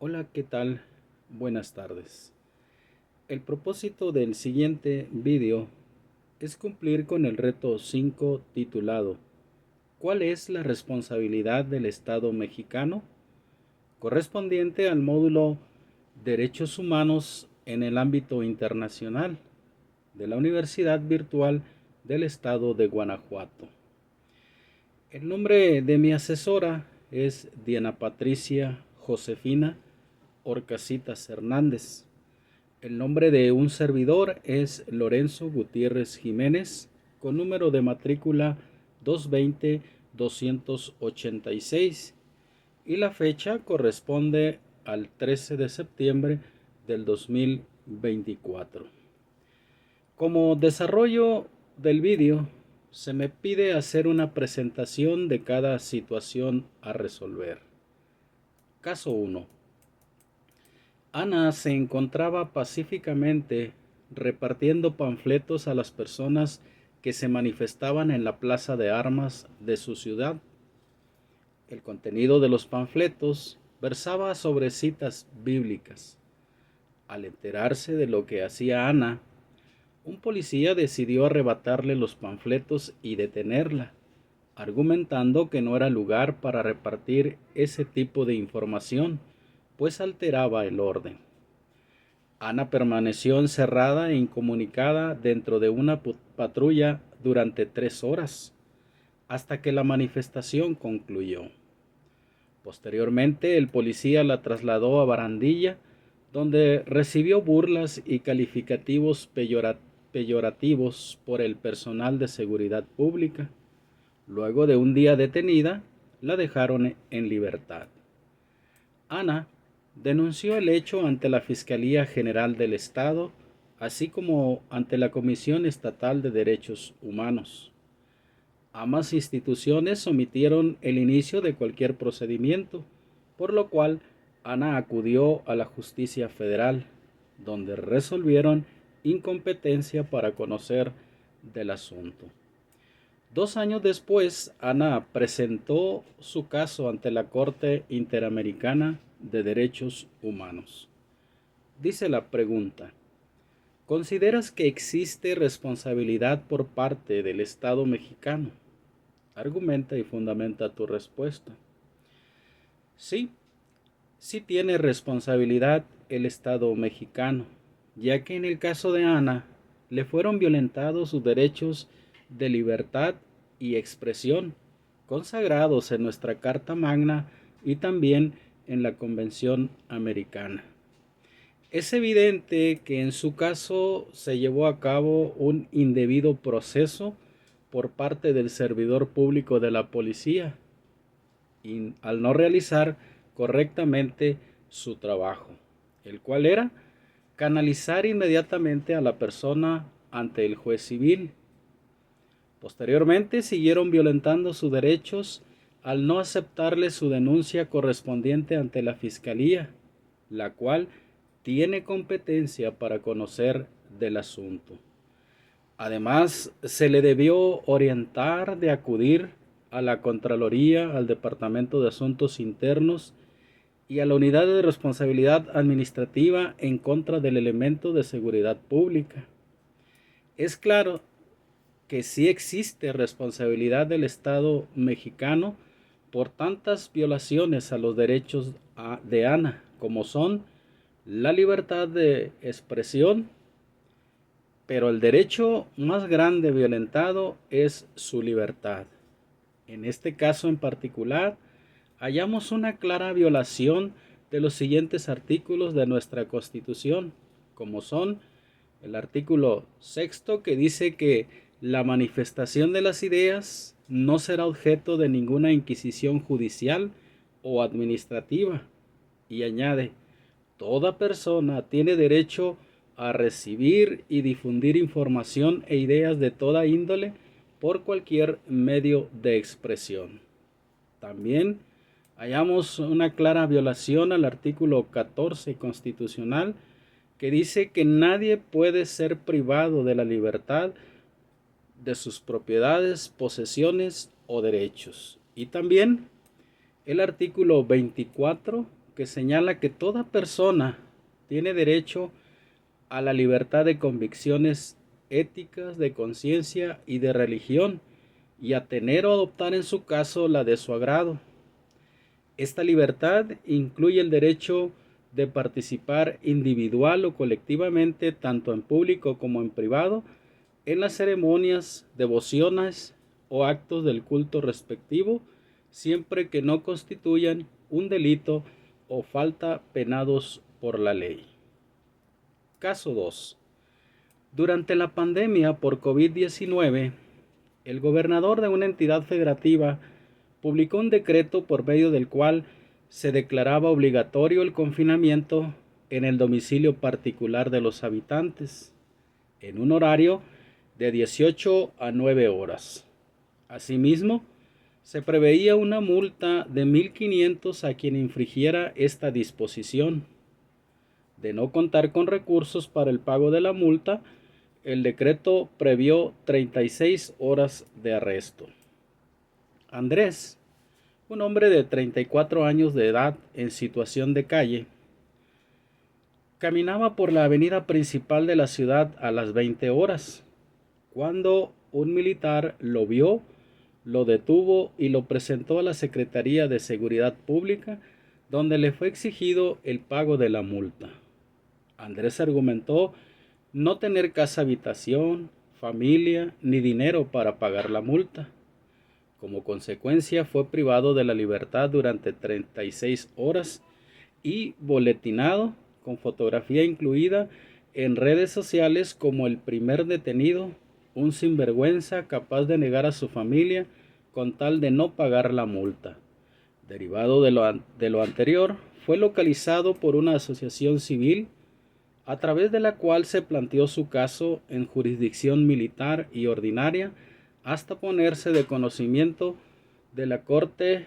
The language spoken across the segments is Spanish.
Hola, ¿qué tal? Buenas tardes. El propósito del siguiente vídeo es cumplir con el reto 5 titulado ¿Cuál es la responsabilidad del Estado mexicano? Correspondiente al módulo Derechos Humanos en el ámbito internacional de la Universidad Virtual del Estado de Guanajuato. El nombre de mi asesora es Diana Patricia Josefina Orcasitas Hernández. El nombre de un servidor es Lorenzo Gutiérrez Jiménez, con número de matrícula 220-286, y la fecha corresponde al 13 de septiembre del 2024. Como desarrollo del vídeo, se me pide hacer una presentación de cada situación a resolver. Caso 1. Ana se encontraba pacíficamente repartiendo panfletos a las personas que se manifestaban en la plaza de armas de su ciudad. El contenido de los panfletos versaba sobre citas bíblicas. Al enterarse de lo que hacía Ana, un policía decidió arrebatarle los panfletos y detenerla, argumentando que no era lugar para repartir ese tipo de información, pues alteraba el orden. Ana permaneció encerrada e incomunicada dentro de una patrulla durante 3 horas, hasta que la manifestación concluyó. Posteriormente, el policía la trasladó a Barandilla, donde recibió burlas y calificativos peyorativos por el personal de seguridad pública. Luego de un día detenida, la dejaron en libertad. Ana denunció el hecho ante la Fiscalía General del Estado, así como ante la Comisión Estatal de Derechos Humanos. Ambas instituciones omitieron el inicio de cualquier procedimiento, por lo cual Ana acudió a la Justicia Federal, donde resolvieron incompetencia para conocer del asunto. 2 años después, Ana presentó su caso ante la Corte Interamericana de Derechos Humanos. Dice la pregunta: ¿consideras que existe responsabilidad por parte del Estado mexicano? Argumenta y fundamenta tu respuesta. Sí, sí tiene responsabilidad el Estado mexicano, ya que en el caso de Ana le fueron violentados sus derechos de libertad y expresión, consagrados en nuestra Carta Magna y también en la Convención Americana. Es evidente que en su caso se llevó a cabo un indebido proceso por parte del servidor público de la policía, y al no realizar correctamente su trabajo, el cual era canalizar inmediatamente a la persona ante el juez civil. Posteriormente siguieron violentando sus derechos al no aceptarle su denuncia correspondiente ante la Fiscalía, la cual tiene competencia para conocer del asunto. Además, se le debió orientar de acudir a la Contraloría, al Departamento de Asuntos Internos y a la Unidad de Responsabilidad Administrativa en contra del elemento de seguridad pública. Es claro que sí existe responsabilidad del Estado mexicano por tantas violaciones a los derechos de Ana, como son la libertad de expresión, pero el derecho más grande violentado es su libertad. En este caso en particular, hallamos una clara violación de los siguientes artículos de nuestra Constitución, como son el artículo 6, que dice que la manifestación de las ideas no será objeto de ninguna inquisición judicial o administrativa, y añade: toda persona tiene derecho a recibir y difundir información e ideas de toda índole por cualquier medio de expresión. También hallamos una clara violación al artículo 14 constitucional, que dice que nadie puede ser privado de la libertad de sus propiedades, posesiones o derechos. Y también el artículo 24, que señala que toda persona tiene derecho a la libertad de convicciones éticas, de conciencia y de religión, y a tener o adoptar en su caso la de su agrado. Esta libertad incluye el derecho de participar individual o colectivamente, tanto en público como en privado, en las ceremonias, devociones o actos del culto respectivo, siempre que no constituyan un delito o falta penados por la ley. Caso 2. Durante la pandemia por COVID-19, el gobernador de una entidad federativa publicó un decreto por medio del cual se declaraba obligatorio el confinamiento en el domicilio particular de los habitantes, en un horario de 18 a 9 horas. Asimismo, se preveía una multa de 1.500 a quien infringiera esta disposición. De no contar con recursos para el pago de la multa, el decreto previó 36 horas de arresto. Andrés, un hombre de 34 años de edad en situación de calle, caminaba por la avenida principal de la ciudad a las 20 horas, cuando un militar lo vio, lo detuvo y lo presentó a la Secretaría de Seguridad Pública, donde le fue exigido el pago de la multa. Andrés argumentó no tener casa habitación, familia ni dinero para pagar la multa. Como consecuencia fue privado de la libertad durante 36 horas y boletinado con fotografía incluida en redes sociales como el primer detenido, un sinvergüenza capaz de negar a su familia con tal de no pagar la multa. Derivado de lo anterior, fue localizado por una asociación civil a través de la cual se planteó su caso en jurisdicción militar y ordinaria hasta ponerse de conocimiento de la Corte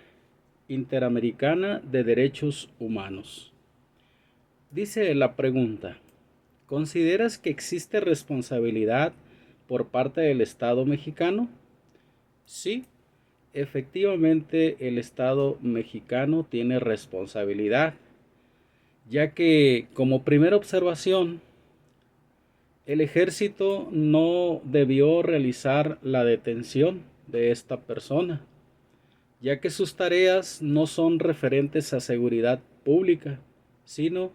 Interamericana de Derechos Humanos. Dice la pregunta: ¿consideras que existe responsabilidad por parte del Estado mexicano? Sí, efectivamente el Estado mexicano tiene responsabilidad, ya que, como primera observación, el ejército no debió realizar la detención de esta persona, ya que sus tareas no son referentes a seguridad pública, sino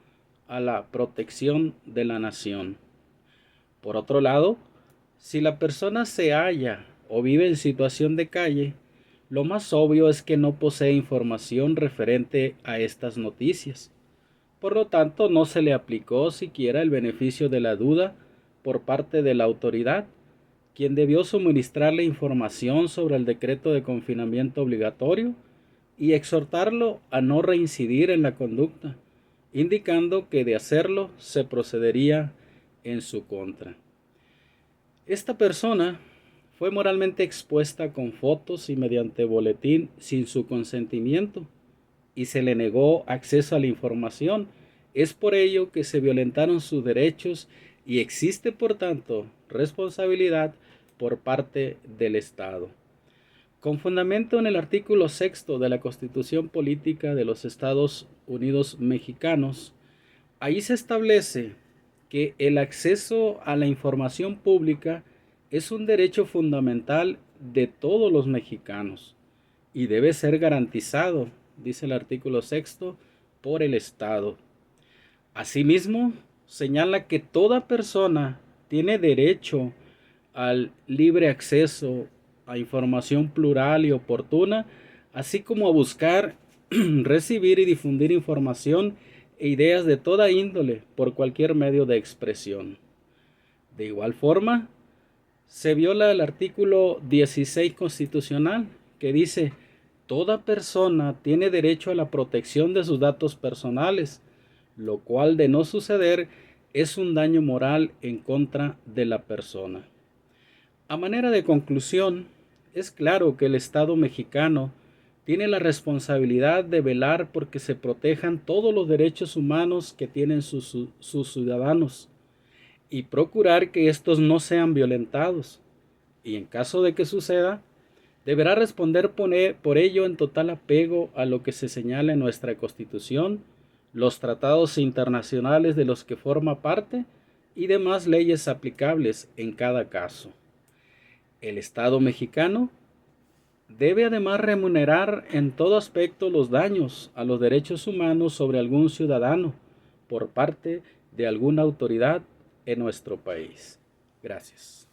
a la protección de la nación. Por otro lado, si la persona se halla o vive en situación de calle, lo más obvio es que no posee información referente a estas noticias. Por lo tanto, no se le aplicó siquiera el beneficio de la duda por parte de la autoridad, quien debió suministrarle información sobre el decreto de confinamiento obligatorio y exhortarlo a no reincidir en la conducta, indicando que de hacerlo se procedería en su contra. Esta persona fue moralmente expuesta con fotos y mediante boletín sin su consentimiento y se le negó acceso a la información. Es por ello que se violentaron sus derechos y existe, por tanto, responsabilidad por parte del Estado. Con fundamento en el artículo 6 de la Constitución Política de los Estados Unidos Mexicanos, ahí se establece que el acceso a la información pública es un derecho fundamental de todos los mexicanos y debe ser garantizado, dice el artículo 6, por el Estado. Asimismo, señala que toda persona tiene derecho al libre acceso a información plural y oportuna, así como a buscar, recibir y difundir información e ideas de toda índole por cualquier medio de expresión. De igual forma, se viola el artículo 16 constitucional, que dice: toda persona tiene derecho a la protección de sus datos personales, lo cual, de no suceder, es un daño moral en contra de la persona. A manera de conclusión, es claro que el Estado mexicano tiene la responsabilidad de velar porque se protejan todos los derechos humanos que tienen sus ciudadanos y procurar que estos no sean violentados. Y en caso de que suceda, deberá responder por ello en total apego a lo que se señala en nuestra Constitución, los tratados internacionales de los que forma parte y demás leyes aplicables en cada caso. El Estado mexicano debe además remunerar en todo aspecto los daños a los derechos humanos sobre algún ciudadano por parte de alguna autoridad en nuestro país. Gracias.